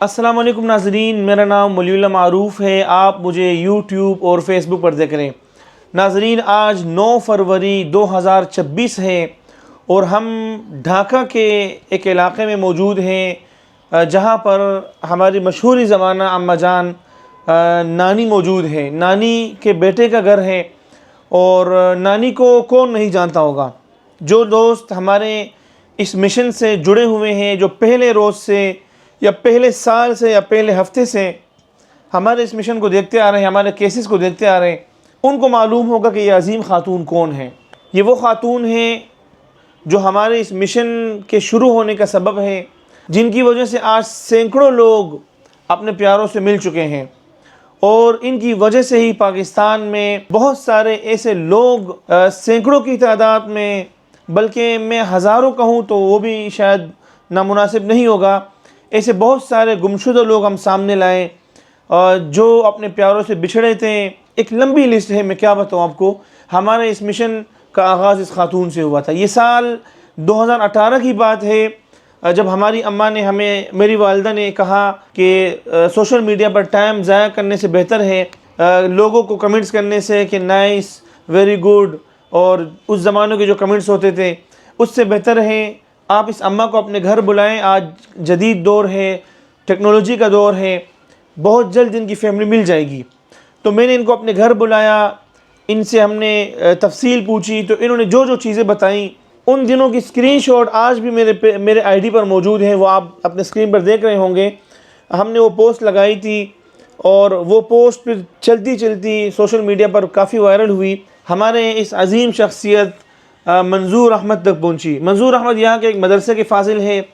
अस्सलाम वालेकुम नाज़रीन, मेरा नाम वलीउल्लाह मारूफ़ है। आप मुझे यूट्यूब और फेसबुक पर देख रहे हैं। नाज़रीन, आज 9 फरवरी 2026 है और हम ढाका के एक इलाक़े में मौजूद हैं जहाँ पर हमारी मशहूर ज़माना अम्मा जान नानी मौजूद है। नानी के बेटे का घर है और नानी को कौन नहीं जानता होगा। जो दोस्त हमारे इस मिशन से जुड़े हुए हैं, जो पहले रोज़ से या पहले साल से या पहले हफ्ते से हमारे इस मिशन को देखते आ रहे हैं, हमारे केसेस को देखते आ रहे हैं, उनको मालूम होगा कि ये अजीम ख़ातून कौन है। ये वो ख़ातून है जो हमारे इस मिशन के शुरू होने का सबब है, जिनकी वजह से आज सैकड़ों लोग अपने प्यारों से मिल चुके हैं और इनकी वजह से ही पाकिस्तान में बहुत सारे ऐसे लोग, सैकड़ों की तादाद में, बल्कि मैं हज़ारों कहूँ तो वो भी शायद नामुनासिब नहीं होगा, ऐसे बहुत सारे गुमशुदा लोग हम सामने लाए जो अपने प्यारों से बिछड़े थे। एक लंबी लिस्ट है, मैं क्या बताऊँ आपको। हमारे इस मिशन का आगाज़ इस खातून से हुआ था। ये साल 2018 की बात है जब हमारी अम्मा ने हमें, मेरी वालिदा ने कहा कि सोशल मीडिया पर टाइम ज़ाया करने से बेहतर है लोगों को कमेंट्स करने से कि नाइस, वेरी गुड, और उस ज़माने के जो कमेंट्स होते थे उससे बेहतर है आप इस अम्मा को अपने घर बुलाएं। आज जदीद दौर है, टेक्नोलॉजी का दौर है, बहुत जल्द इनकी फैमिली मिल जाएगी। तो मैंने इनको अपने घर बुलाया, इनसे हमने तफसील पूछी, तो इन्होंने जो जो चीज़ें बताई उन दिनों की स्क्रीनशॉट आज भी मेरे आईडी पर मौजूद है। वो आप अपने स्क्रीन पर देख रहे होंगे। हमने वो पोस्ट लगाई थी और वो पोस्ट फिर चलती चलती सोशल मीडिया पर काफ़ी वायरल हुई। हमारे इस अजीम शख्सियत मंजूर अहमद तक पहुंची। मंजूर अहमद यहाँ के एक मदरसे के फाजिल है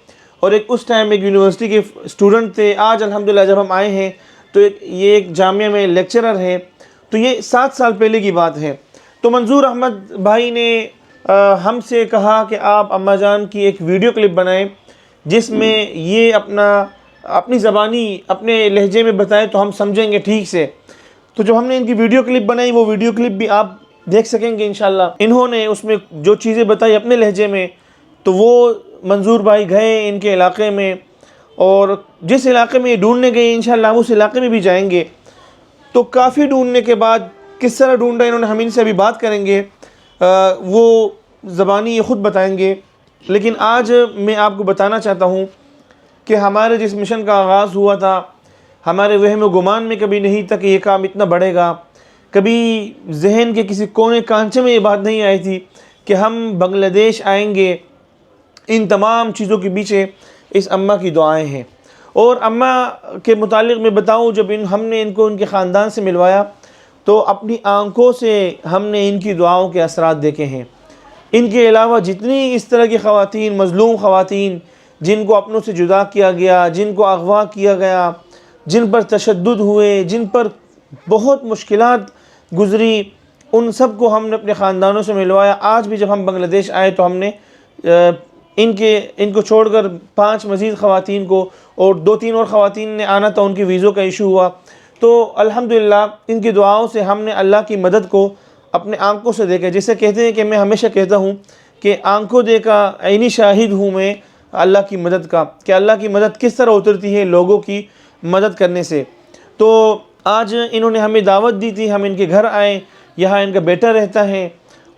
और एक उस टाइम एक यूनिवर्सिटी के स्टूडेंट थे। आज अल्हम्दुलिल्लाह जब हम आए हैं तो ये एक जामिया में लेक्चरर है। तो ये 7 साल पहले की बात है। तो मंजूर अहमद भाई ने हमसे कहा कि आप अम्मा जान की एक वीडियो क्लिप बनाएं जिसमें ये अपनी ज़बानी, अपने लहजे में बताएं तो हम समझेंगे ठीक से। तो जब हमने इनकी वीडियो क्लिप बनाई, वो वीडियो क्लिप भी आप देख सकेंगे इंशाल्लाह। इन्होंने उसमें जो चीज़ें बताई अपने लहजे में, तो वो मंजूर भाई गए इनके इलाके में और जिस इलाके में ये ढूंढने गए इंशाल्लाह उस इलाके में भी जाएंगे। तो काफ़ी ढूंढने के बाद किस तरह ढूंढा इन्होंने, हम इनसे अभी बात करेंगे, वो ज़बानी ये ख़ुद बताएंगे। लेकिन आज मैं आपको बताना चाहता हूँ कि हमारे जिस मिशन का आगाज़ हुआ था, हमारे वहम गुमान में कभी नहीं था कि ये काम इतना बढ़ेगा। कभी जहन के किसी कोने कांचे में ये बात नहीं आई थी कि हम बांग्लादेश आएंगे। इन तमाम चीज़ों के पीछे इस अम्मा की दुआएं हैं। और अम्मा के मुतालिक मैं बताऊं, जब हमने इनको उनके ख़ानदान से मिलवाया तो अपनी आंखों से हमने इनकी दुआओं के असरात देखे हैं। इनके अलावा जितनी इस तरह की ख़वातीन, मज़लूम ख़वातीन जिनको अपनों से जुदा किया गया, जिनको अगवा किया गया, जिन पर तशद्दुद हुए, जिन पर बहुत मुश्किलात गुज़री, उन सब को हमने अपने ख़ानदानों से मिलवाया। आज भी जब हम बांग्लादेश आए तो हमने इनको छोड़कर 5 मज़ीद ख़वातीन को, और 2-3 और ख़वातीन ने आना था, उनकी वीज़ों का इशू हुआ। तो अल्हम्दुलिल्लाह इनकी दुआओं से हमने अल्लाह की मदद को अपने आंखों से देखा। जिसे कहते हैं कि मैं हमेशा कहता हूँ कि आंखों देखा ऐनी शाहिद हूँ मैं अल्लाह की मदद का, कि अल्लाह की मदद किस तरह उतरती है लोगों की मदद करने से। तो आज इन्होंने हमें दावत दी थी, हम इनके घर आए। यहाँ इनका बेटा रहता है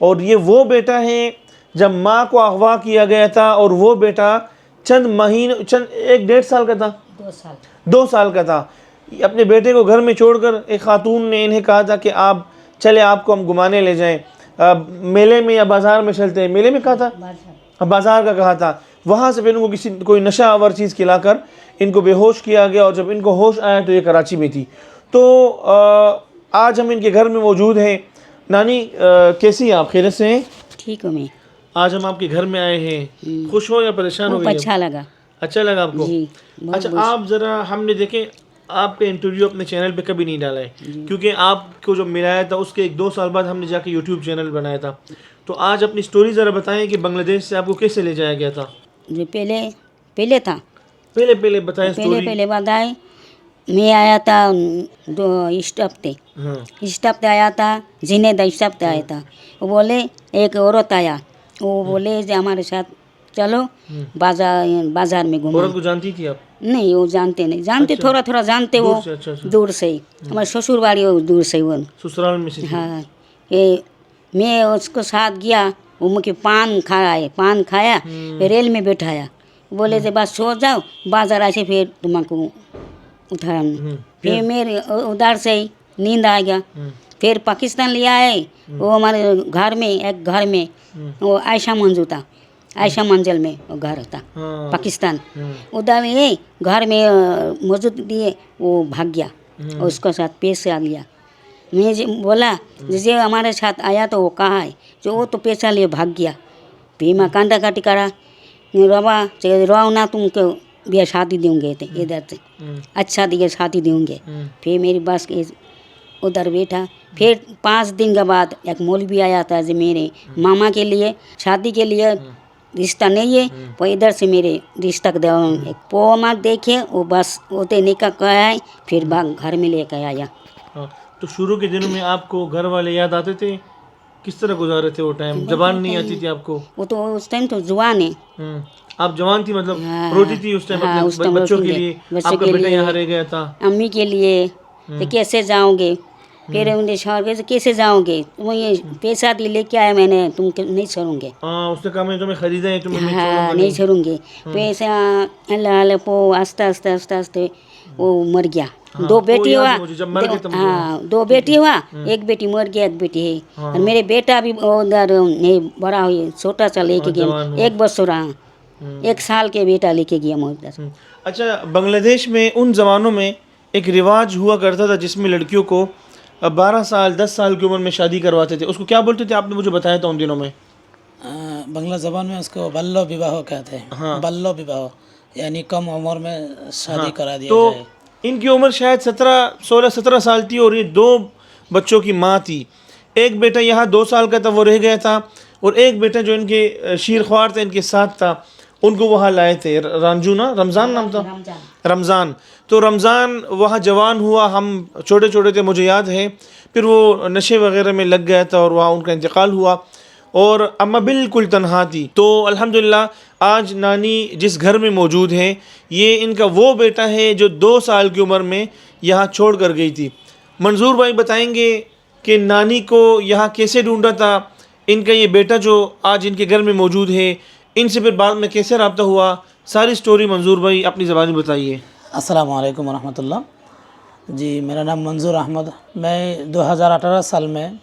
और ये वो बेटा है जब माँ को अगवा किया गया था और वो बेटा चंद 1-1.5 साल का था, 2 साल का था। अपने बेटे को घर में छोड़कर एक खातून ने इन्हें कहा था कि आप चले, आपको हम घुमाने ले जाएं, मेले में या बाज़ार में चलते हैं। मेले में कहा था, बाज़ार का कहा था। वहाँ से फिर इनको कोई नशा आवर चीज़ खिलाकर इनको बेहोश किया गया और जब इनको होश आया तो ये कराची में थी। तो आज हम इनके घर में मौजूद हैं। नानी कैसी हैं आप? खैरियत से हैं? ठीक हूँ मैं। आज हम आपके घर में आए हैं, खुश हो या परेशान हो गए? अच्छा लगा। अच्छा लगा आपको? जी, अच्छा, आप ज़रा, हमने देखें आपका इंटरव्यू अपने चैनल पे कभी नहीं डाला है क्योंकि आपको जो मिलाया था उसके 1-2 साल बाद हमने जाके यूट्यूब चैनल बनाया था। तो आज अपनी स्टोरी ज़रा बताएं कि बांग्लादेश से आपको कैसे ले जाया गया था? जो पहले था, पहले बताएं स्टोरी। पहले बताए। मैं आया था 2 स्टाफ थे, स्टाफ आया था, जिनेदा स्टाफ आया था। वो बोले एक औरत आया, वो बोले जो हमारे साथ चलो बाजार में घुमा। औरत को जानती थी आप? नहीं वो जानते नहीं, जानते थोड़ा थोड़ा जानते वो दूर से? अच्छा। दूर से ही। हमारे ससुर वाली वो दूर से वो। ससुराल में से थी? हाँ ये मैं उसको साथ गया, वो मुझे पान खाया रेल में बैठाया, बोले थे बस सो जाओ, बाजार ऐसे फिर तुमको उठाया। फिर मेरे उधर से ही नींद आ गया। फिर पाकिस्तान ले आए, वो हमारे घर में वो आयशा मंजू था, आयशा मंजिल में वो घर था पाकिस्तान। उधर में घर में मौजूद दिए, वो भाग गया, उसके साथ पैसा लिया। मैं बोला जैसे हमारे साथ आया तो वो कहाँ है, जो वो तो पैसा लिए भाग गया। फिर मैं कांदा काटी करा रवा ना तुमको बिया शादी देंगे थे इधर से, अच्छा दिए शादी देंगे। फिर मेरी बस उधर बैठा। फिर 5 दिन के बाद एक मौलवी आया था जो मेरे मामा के लिए शादी के लिए रिश्ता नहीं है, वो इधर से मेरे रिश्ता का एक पोमा देखे, वो बस होते निकाह कराए, फिर बाग घर में लेकर आया। हाँ, तो शुरू के दिनों में आपको घर वाले याद आते थे? किस तरह गुजारे थे वो टाइम? जबान नहीं आती थी आपको? वो तो उस टाइम तो जुआन है। आप जवान थी मतलब? हाँ, रोती थी उस टाइम हाँ, अपने बच्चों के लिए? आपका बेटा यहाँ रह गया था, अम्मी के लिए, तो कैसे जाओगे? फिर उन्हें शौहर से कैसे जाओगे, वो ये पैसा दी लेके आया मैंने, तुम नहीं छोड़ूंगे। हाँ, उसने कहा मैं तुम्हें खरीदा है, तुम्हें हाँ नहीं छोड़ूंगे। पैसा अल्लाह को आस्ते आस्ते वो मर गया। 2 बेटी हुआ, हाँ 2 बेटी हुआ, एक बेटी मर गया, एक बेटी है। और मेरे बेटा भी उधर बड़ा हुई, छोटा सा लेके गया, 1 वर्ष रहा, 1 साल के बेटा लेके गया उधर। अच्छा, बांग्लादेश में उन ज़मानों में एक रिवाज हुआ करता था जिसमें लड़कियों को 12 साल 10 साल की उम्र में शादी करवाते थे, उसको क्या बोलते थे? आपने मुझे बताया था उन दिनों में। बांग्ला ज़बान में उसको बाल्य विवाह कहते हैं। हाँ। बाल्य विवाह यानी कम उम्र में शादी करा दिया तो जाए। इनकी उम्र शायद 16-17 साल थी और ये 2 बच्चों की माँ थी। एक बेटा यहाँ 2 साल का था, वो रह गया था, और एक बेटा जो इनके शीरख्वार थे इनके साथ था, उनको वहाँ लाए थे। रांझू ना, रमज़ान नाम था, रमज़ान। तो रमज़ान वहाँ जवान हुआ, हम छोटे छोटे थे, मुझे याद है। फिर वो नशे वगैरह में लग गया था और वहाँ उनका इंतकाल हुआ, और अम्मा बिल्कुल तन्हा थी। तो अल्हम्दुलिल्लाह आज नानी जिस घर में मौजूद है, ये इनका वो बेटा है जो 2 साल की उम्र में यहाँ छोड़ कर गई थी। मंजूर भाई बताएंगे कि नानी को यहाँ कैसे ढूंढा था, इनका ये बेटा जो आज इनके घर में मौजूद है, इनसे फिर बाद में कैसे रब्ता हुआ, सारी स्टोरी मंजूर भाई अपनी ज़बानी बताइए। अस्सलाम वालेकुम वरहमतुल्लाह। जी, मेरा नाम मंजूर अहमद। मैं 2018 साल में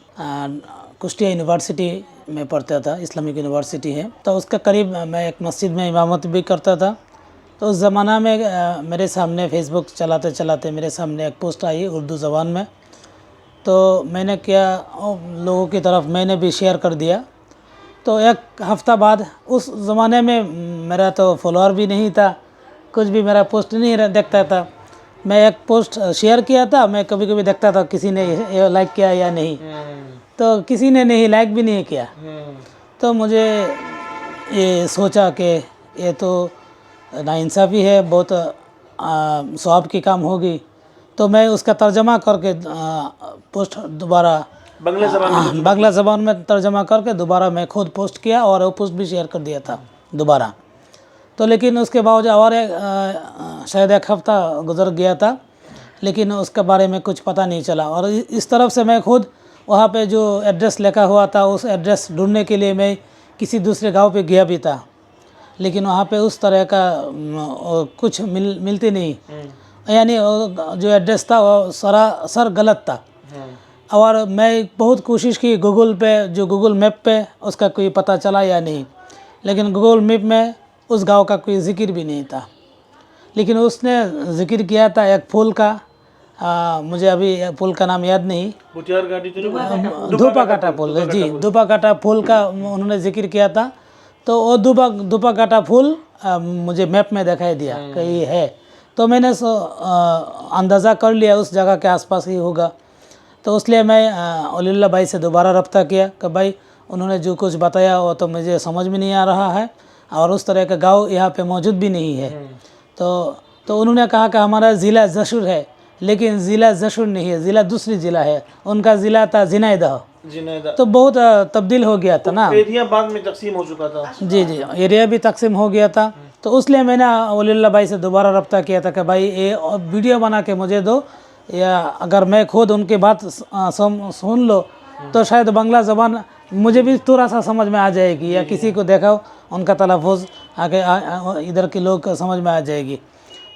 कुश्तिया यूनिवर्सिटी में पढ़ता था, इस्लामिक यूनिवर्सिटी है, तो उसके करीब मैं एक मस्जिद में इमामत भी करता था। तो उस ज़माना में मेरे सामने फेसबुक चलाते चलाते मेरे सामने एक पोस्ट आई उर्दू ज़बान में, तो मैंने क्या लोगों की तरफ मैंने भी शेयर कर दिया। तो 1 हफ़्ता बाद, उस ज़माने में मेरा तो फॉलोअर भी नहीं था, कुछ भी मेरा पोस्ट नहीं देखता था। मैं एक पोस्ट शेयर किया था, मैं कभी कभी देखता था किसी ने लाइक किया या नहीं, तो किसी ने नहीं लाइक भी नहीं किया। तो मुझे ये सोचा कि ये तो नाइंसाफ़ी है, बहुत सवाब की काम होगी। तो मैं उसका तर्जमा करके पोस्ट दोबारा बांग्ला ज़बान में तर्जमा करके दोबारा मैं खुद पोस्ट किया और वो पोस्ट भी शेयर कर दिया था दोबारा। तो लेकिन उसके बावजूद और शायद 1 हफ़्ता गुजर गया था, लेकिन उसके बारे में कुछ पता नहीं चला। और इस तरफ से मैं खुद वहाँ पे जो एड्रेस लिखा हुआ था, उस एड्रेस ढूंढने के लिए मैं किसी दूसरे गांव पे गया भी था, लेकिन वहाँ पे उस तरह का कुछ मिलती नहीं, यानी जो एड्रेस था वो सरासर गलत था। और मैं बहुत कोशिश की गूगल पे, जो गूगल मैप पे उसका कोई पता चला या नहीं, लेकिन गूगल मैप में उस गांव का कोई ज़िक्र भी नहीं था। लेकिन उसने ज़िक्र किया था एक फूल का, मुझे अभी फूल का नाम याद नहीं, धूपाकाटा फूल, जी धूपाकाटा फूल का उन्होंने ज़िक्र किया था। तो वो धूपाकाटा फूल मुझे मैप में दिखाई दिया कहीं है, तो मैंने अंदाज़ा कर लिया उस जगह के आसपास ही होगा। तो इसलिए मैं अलील्ला भाई से दोबारा रब्ता किया कि भाई उन्होंने जो कुछ बताया वो तो मुझे समझ में नहीं आ रहा है, और उस तरह का गांव यहाँ पे मौजूद भी नहीं है। तो उन्होंने कहा कि हमारा ज़िला जशुर है, लेकिन ज़िला जशुर नहीं है, ज़िला दूसरी ज़िला है। उनका ज़िला था झिनाइदह। जिनेदा तो बहुत तब्दील हो गया था ना। एरिया बाद में तकसीम हो चुका था। जी जी, एरिया भी तकसीम हो गया था। तो इसलिए मैंने वलीउल्लाह भाई से दोबारा रब्ता किया था कि भाई ये वीडियो बना के मुझे दो, या अगर मैं खुद उनकी बात सुन लो तो शायद बांग्ला ज़बान मुझे भी थोड़ा सा समझ में आ जाएगी, या किसी को देखाओ उनका तलफ़ुज़ आगे इधर के लोग समझ में आ जाएगी।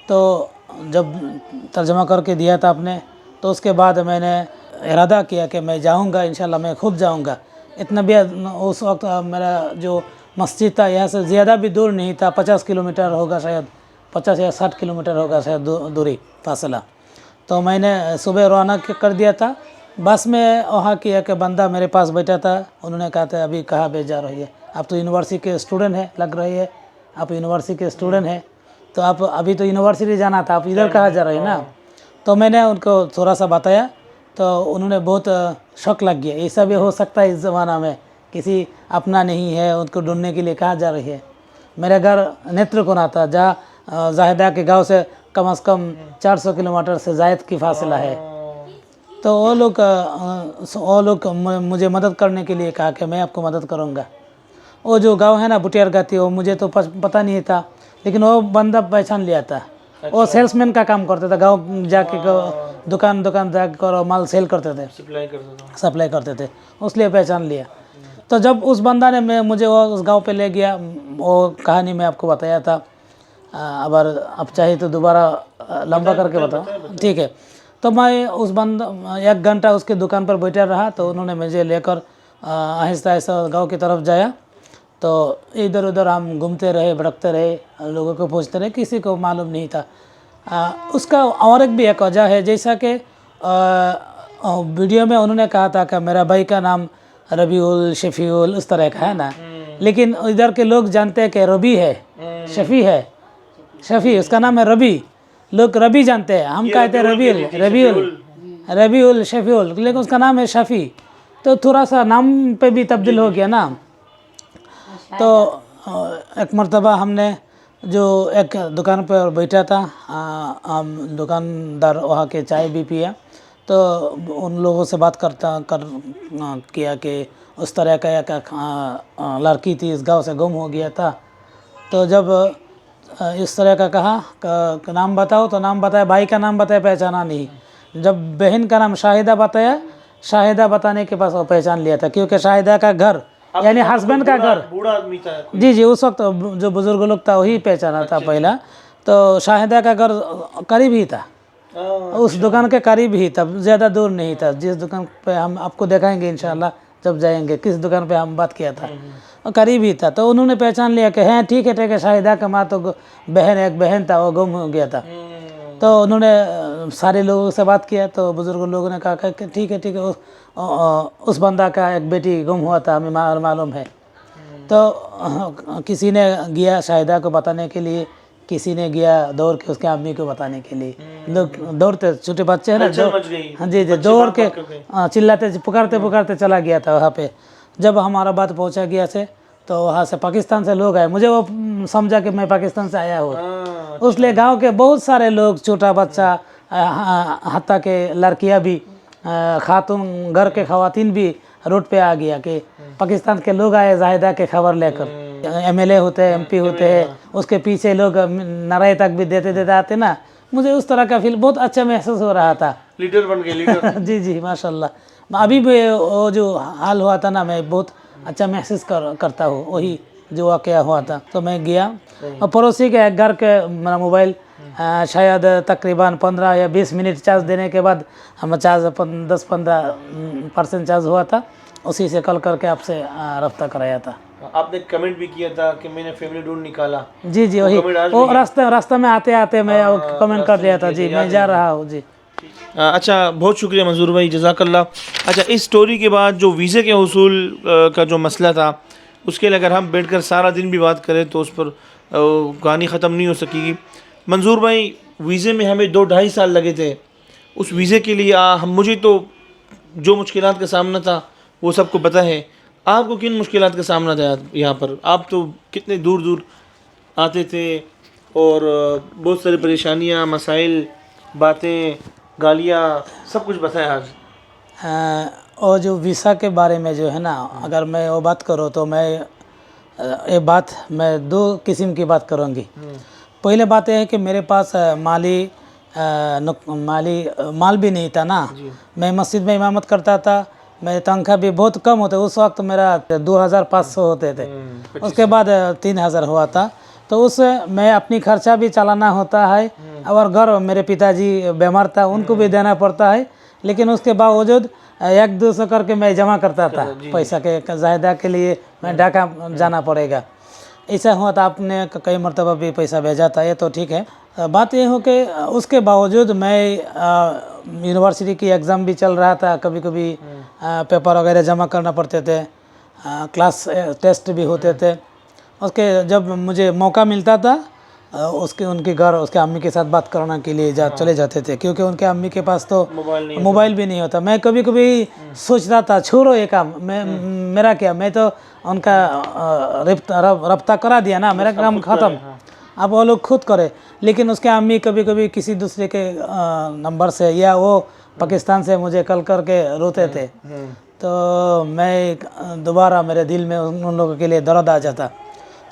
तो जब तर्जमा करके दिया था आपने, तो उसके बाद मैंने इरादा किया कि मैं जाऊंगा, इंशाल्लाह मैं खुद जाऊंगा। इतना भी उस वक्त मेरा जो मस्जिद था यहाँ से ज़्यादा भी दूर नहीं था, 50 किलोमीटर होगा शायद, 50 या 60 किलोमीटर होगा शायद दूरी फासला। तो मैंने सुबह रवाना कर दिया था। बस में वहाँ की एक बंदा मेरे पास बैठा था, उन्होंने कहा था अभी कहाँ भेज जा रही है, आप तो यूनिवर्सिटी के स्टूडेंट हैं, लग रही है आप यूनिवर्सिटी के स्टूडेंट हैं, तो आप अभी तो यूनिवर्सिटी जाना था, आप इधर कहाँ जा रहे हैं ना। तो मैंने उनको थोड़ा सा बताया, तो उन्होंने बहुत शौक लग गया, ऐसा भी हो सकता है इस ज़माना में, किसी अपना नहीं है, उनको ढूंढने के लिए कहाँ जा रही है। मेरा घर नेत्रकोना था, जहाँ जाहिदा के गांव से कम से कम 400 किलोमीटर से जायद की फासला है। तो वो लोग मुझे मदद करने के लिए कहा कि मैं आपको मदद करूँगा। वो जो गांव है ना बुटियार गाती, वो मुझे तो पता नहीं था, लेकिन वो बंदा पहचान लिया था। वो सेल्समैन का काम करता था, गांव जाके दुकान जाकर और माल सेल करते थे, सप्लाई करते थे, उसलिए पहचान लिया। तो जब उस बंदा ने मुझे वो उस गांव पे ले गया, वो कहानी मैं आपको बताया था, अब चाहे तो दोबारा लंबा करके बताओ, ठीक है। तो मैं उस बंदा 1 घंटा उसके दुकान पर बैठा रहा, तो उन्होंने मुझे लेकर आहिस्ता आहिस्ता गाँव की तरफ जाया। तो इधर उधर हम घूमते रहे, भटकते रहे, लोगों को पूछते रहे, किसी को मालूम नहीं था। उसका और एक भी एक वजह है, जैसा कि वीडियो में उन्होंने कहा था कि मेरा भाई का नाम रबीउल शफीउल उस तरह का है ना, लेकिन इधर के लोग जानते हैं कि रबी है, शफ़ी है, शफ़ी उसका नाम है रबी, लोग रबी जानते हैं, हम कहते हैं रबीउल शफीउल, लेकिन उसका नाम है शफ़ी। तो थोड़ा सा नाम पे भी तब्दील हो गया ना। तो एक मरतबा हमने जो एक दुकान पर बैठा था, हम दुकानदार वहाँ के चाय भी पिया, तो उन लोगों से बात किया कि उस तरह का एक लड़की थी, इस गांव से गुम हो गया था। तो जब इस तरह का कहा नाम बताओ, तो नाम बताया, भाई का नाम बताया, पहचाना नहीं। जब बहन का नाम शाहिदा बताया, शाहिदा बताने के पास वो पहचान लिया था, क्योंकि शाहिदा का घर यानी हस्बैंड का घर, बूढ़ा आदमी था जी जी, उस वक्त जो बुजुर्ग लोग था वही पहचाना था पहला। तो शाहिदा का घर करीब ही था, उस दुकान के करीब ही था, ज़्यादा दूर नहीं था। जिस दुकान पे हम आपको दिखाएंगे इंशाल्लाह जब जाएंगे, किस दुकान पे हम बात किया था, करीब ही था। तो उन्होंने पहचान लिया कि हैं ठीक है, शाहिदा का माँ तो एक बहन था, वो गुम हो गया था। तो उन्होंने सारे लोगों से बात किया, तो बुज़ुर्ग लोगों ने कहा कि ठीक है उस बंदा का एक बेटी गुम हुआ था, हमें मालूम है। तो किसी ने गया शाहिदा को बताने के लिए, किसी ने गया दौड़ के उसके आदमी को बताने के लिए। लोग दौड़ते, छोटे बच्चे हैं ना, हाँ जी जी, दौड़ के चिल्लाते पुकारते चला गया था वहाँ पे। जब हमारा बात पहुँचा गया से, तो वहाँ से पाकिस्तान से लोग आए, मुझे वो समझा कि मैं पाकिस्तान से आया हूँ। उसलिए गांव के बहुत सारे लोग, छोटा बच्चा, हत्ता के लड़कियाँ भी, खातून, घर के खवातीन भी रोड पे आ गया कि पाकिस्तान के लोग आए जाहिदा के खबर लेकर। एमएलए होते हैं, एमपी होते हैं, उसके पीछे लोग नारे तक भी देते आते ना। मुझे उस तरह का फील बहुत अच्छा महसूस हो रहा था, लीडर बन गए, लीडर जी जी माशाल्लाह। अभी भी वो जो हाल हुआ था ना, मैं बहुत अच्छा महसूस करता हूँ, वही जो वाक़या हुआ था। तो मैं गया और पड़ोसी के एक घर के मेरा मोबाइल शायद तकरीबन 15 या 20 मिनट चार्ज देने के बाद हम 10-15% चार्ज हुआ था, उसी से कॉल करके आपसे रब्ता कराया था। आपने कमेंट भी किया था कि मैंने फैमिली ढूंढ निकाला, जी जी, वही वो रास्ता में आते मैं कमेंट कर लिया था, जी मैं जा रहा हूँ जी। अच्छा, बहुत शुक्रिया मंजूर भाई, जज़ाकल्लाह। अच्छा, इस स्टोरी के बाद जो वीज़े के हुसूल का जो मसला था, उसके लिए अगर हम बैठकर सारा दिन भी बात करें तो उस पर कहानी ख़त्म नहीं हो सकेगी। मंजूर भाई, वीज़े में हमें 2-2.5 साल लगे थे। उस वीज़े के लिए मुझे तो जो मुश्किलात का सामना था वो सबको पता है। आपको किन मुश्किलात का सामना था यहाँ पर? आप तो कितने दूर दूर आते थे और बहुत सारी परेशानियाँ, मसाइल, बातें, गालियाँ, सब कुछ बताएं आज। और जो वीसा के बारे में जो है ना, अगर मैं वो बात करूँ तो मैं दो किस्म की बात करूँगी। पहले बात यह है कि मेरे पास माल भी नहीं था ना। मैं मस्जिद में इमामत करता था, मेरी तनख्वाह भी बहुत कम होते, उस वक्त मेरा 2500 होते थे, उसके बाद 3000 हुआ था। तो उस मैं अपनी खर्चा भी चलाना होता है, और घर मेरे पिताजी बीमार था, उनको भी देना पड़ता है। लेकिन उसके बावजूद 1-200 करके मैं जमा करता था पैसा के ज़ायदा के लिए, मैं ढाका जाना पड़ेगा। ऐसा हुआ था, आपने कई मरतबा भी पैसा भेजा था, ये तो ठीक है। बात ये हो कि उसके बावजूद मैं यूनिवर्सिटी की एग्ज़ाम भी चल रहा था, कभी कभी पेपर वगैरह जमा करना पड़ते थे, क्लास टेस्ट भी होते थे। उसके जब मुझे मौका मिलता था उनके घर उसके अम्मी के साथ बात करने के लिए चले जाते थे, क्योंकि उनके अम्मी के पास तो मोबाइल भी नहीं होता। मैं कभी कभी सोचता था छोड़ो ये काम, मेरा क्या, मैं तो उनका रब्ता करा दिया ना, मेरा काम ख़त्म, अब वो लोग खुद करे। लेकिन उसके अम्मी कभी कभी किसी दूसरे के नंबर से या वो पाकिस्तान से मुझे कॉल करके रोते थे, तो मैं दोबारा मेरे दिल में उन लोगों के लिए दर्द आ जाता।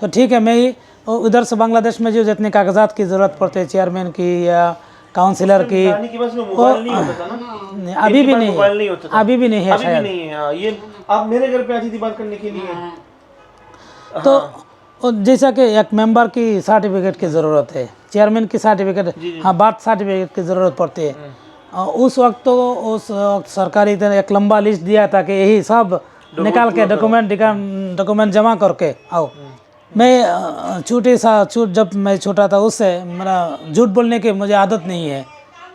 तो ठीक है, मैं उधर से बांग्लादेश में जो जितने कागजात की ज़रूरत पड़ते, चेयरमैन की या काउंसिलर की, अभी भी नहीं है, अभी भी नहीं है शायद। ये आप मेरे घर पे आती थी बात करने के लिए। तो जैसा कि एक मेंबर की सर्टिफिकेट की ज़रूरत है, चेयरमैन की सर्टिफिकेट, हाँ, बार्थ सर्टिफिकेट की ज़रूरत पड़ती है। उस वक्त तो सरकारी ने एक लंबा लिस्ट दिया था कि यही सब निकाल के डॉक्यूमेंट जमा करके आओ। मैं जब मैं छोटा था, उससे मेरा झूठ बोलने की मुझे आदत नहीं है।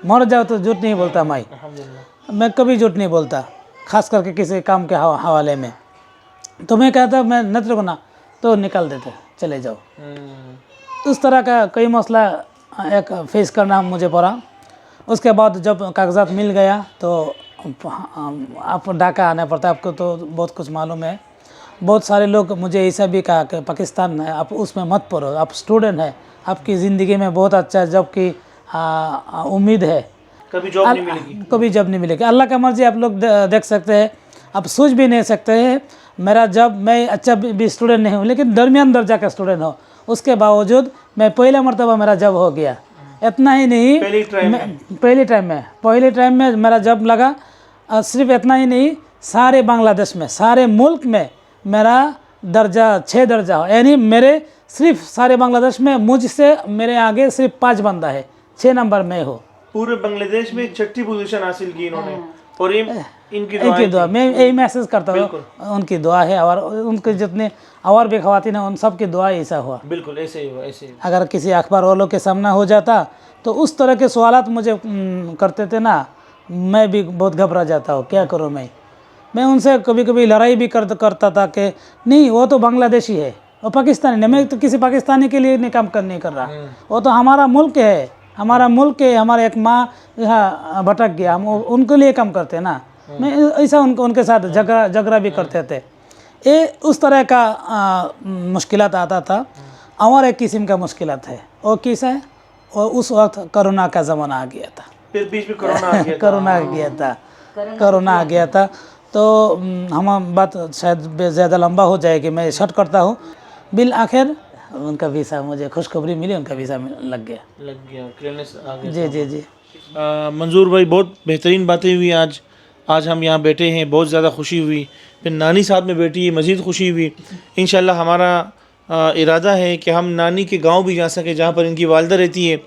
मर जाओ तो झूठ नहीं बोलता मैं कभी झूठ नहीं बोलता, खास करके किसी काम के हवाले में। तो मैं कहता मैं नत्र बना तो निकाल देते, चले जाओ। उस तरह का कई मसला एक फेस करना मुझे पड़ा। उसके बाद जब कागजात मिल गया तो आप ढाका आना पड़ता, आपको तो बहुत कुछ मालूम है। बहुत सारे लोग मुझे ऐसा भी कहा कि पाकिस्तान है, आप उसमें मत पढ़ो, आप स्टूडेंट हैं, आपकी ज़िंदगी में बहुत अच्छा जॉब की उम्मीद है, कभी जॉब नहीं मिलेगी, कभी जॉब नहीं मिलेगी। अल्लाह का मर्जी, आप लोग देख सकते हैं, आप सोच भी नहीं सकते हैं। मेरा जब मैं अच्छा भी स्टूडेंट नहीं हूँ, लेकिन दरमियान दर्जा का स्टूडेंट हूँ, उसके बावजूद मैं पहला मरतबा मेरा जॉब हो गया। इतना ही नहीं, पहले टाइम में मेरा जॉब लगा। सिर्फ इतना ही नहीं, सारे बांग्लादेश में, सारे मुल्क में मेरा दर्जा 6 दर्जा हो, यानी मेरे सिर्फ सारे बांग्लादेश में मुझसे मेरे आगे सिर्फ 5 बंदा है, 6 नंबर में हो। पूरे बांग्लादेश में 6ठी पोजीशन हासिल की इन्होंने, और इनकी दुआ, मैं यही मैसेज करता हूँ, उनकी दुआ है, और उनके जितने और भी ख़वातीन हैं उन सब की दुआ ऐसा हुआ। बिल्कुल ऐसे ही हुआ, ऐसे ही। अगर किसी अखबार वालों के सामना हो जाता तो उस तरह के सवालात मुझे करते थे ना, मैं भी बहुत घबरा जाता हूँ, क्या करूँ मैं उनसे कभी कभी लड़ाई भी करता था कि नहीं, वो तो बांग्लादेशी है, वो पाकिस्तानी नहीं, मैं तो किसी पाकिस्तानी के लिए नहीं काम नहीं कर रहा, वो तो हमारा मुल्क है, हमारा एक माँ यहाँ भटक गया, हम उनके लिए काम करते हैं ना। मैं ऐसा उनके साथ झगड़ा भी करते थे। ये उस तरह का मुश्किलात आता था। और एक किस्म का मुश्किलात है, वो किस है, और उस वक्त कोरोना का ज़माना आ गया था, फिर बीच में कोरोना आ गया कोरोना आ गया था। तो हम बात शायद ज़्यादा लंबा हो जाएगी, मैं शॉर्ट करता हूँ। बिल आखिर उनका वीसा, मुझे खुशखबरी मिली, उनका वीसा लग गया, क्लियरनेस आ गया। जी। मंजूर भाई, बहुत बेहतरीन बातें हुई आज हम यहाँ बैठे हैं, बहुत ज़्यादा खुशी हुई। फिर नानी साथ में बैठी, मज़ीद खुशी हुई। इंशाल्लाह हमारा इरादा है कि हम नानी के गांव भी जा सके, जहाँ पर इनकी वालदा रहती है।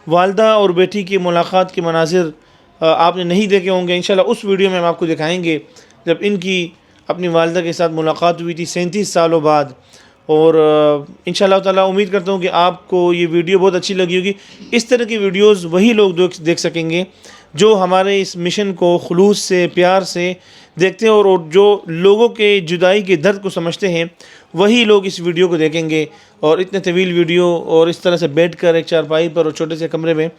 वालदा और बेटी की मुलाकात के मनाजिर आपने नहीं देखे होंगे, इंशाल्लाह उस वीडियो में हम आपको दिखाएंगे जब इनकी अपनी वालदा के साथ मुलाकात हुई थी 37 सालों बाद। और इंशाल्लाह ताला उम्मीद करता हूँ कि आपको ये वीडियो बहुत अच्छी लगी होगी। इस तरह की वीडियोस वही लोग देख सकेंगे जो हमारे इस मिशन को खुलूस से, प्यार से देखते हैं, और जो लोगों के जुदाई के दर्द को समझते हैं, वही लोग इस वीडियो को देखेंगे। और इतने तवील वीडियो और इस तरह से बैठकर एक चारपाई पर और छोटे से कमरे में,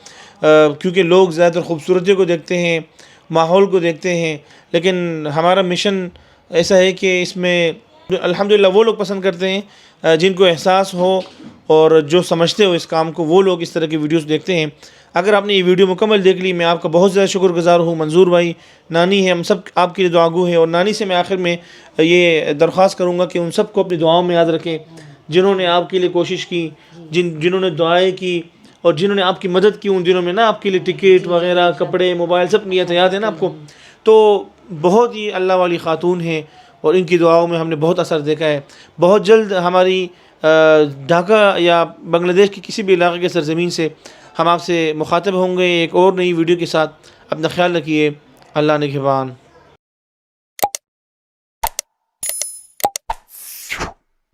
क्योंकि लोग ज़्यादातर खूबसूरती को देखते हैं, माहौल को देखते हैं, लेकिन हमारा मिशन ऐसा है कि इसमें अल्हम्दुलिल्लाह वो लोग पसंद करते हैं जिनको एहसास हो और जो समझते हो इस काम को, वो लोग इस तरह की वीडियोस देखते हैं। अगर आपने ये वीडियो मुकम्मल देख ली, मैं आपका बहुत ज़्यादा शुक्रगुजार हूँ। मंजूर भाई, नानी है, हम सब आपके लिए दुआगू हैं। और नानी से मैं आखिर में ये दरख्वास्त करूँगा कि उन सबको अपनी दुआओं में याद रखें जिन्होंने आपके लिए कोशिश की, जिन्होंने दुआएँ की और जिन्होंने आपकी मदद की उन दिनों में ना, आपके लिए टिकट वगैरह, कपड़े, मोबाइल सब किया था, याद है ना आपको। तो बहुत ही अल्लाह वाली ख़ातून हैं और इनकी दुआओं में हमने बहुत असर देखा है। बहुत जल्द हमारी ढाका या बांग्लादेश की किसी भी इलाके के सरज़मीन से हम आपसे मुखातब होंगे एक और नई वीडियो के साथ। अपना ख्याल रखिए। अल्लाह निगहबान।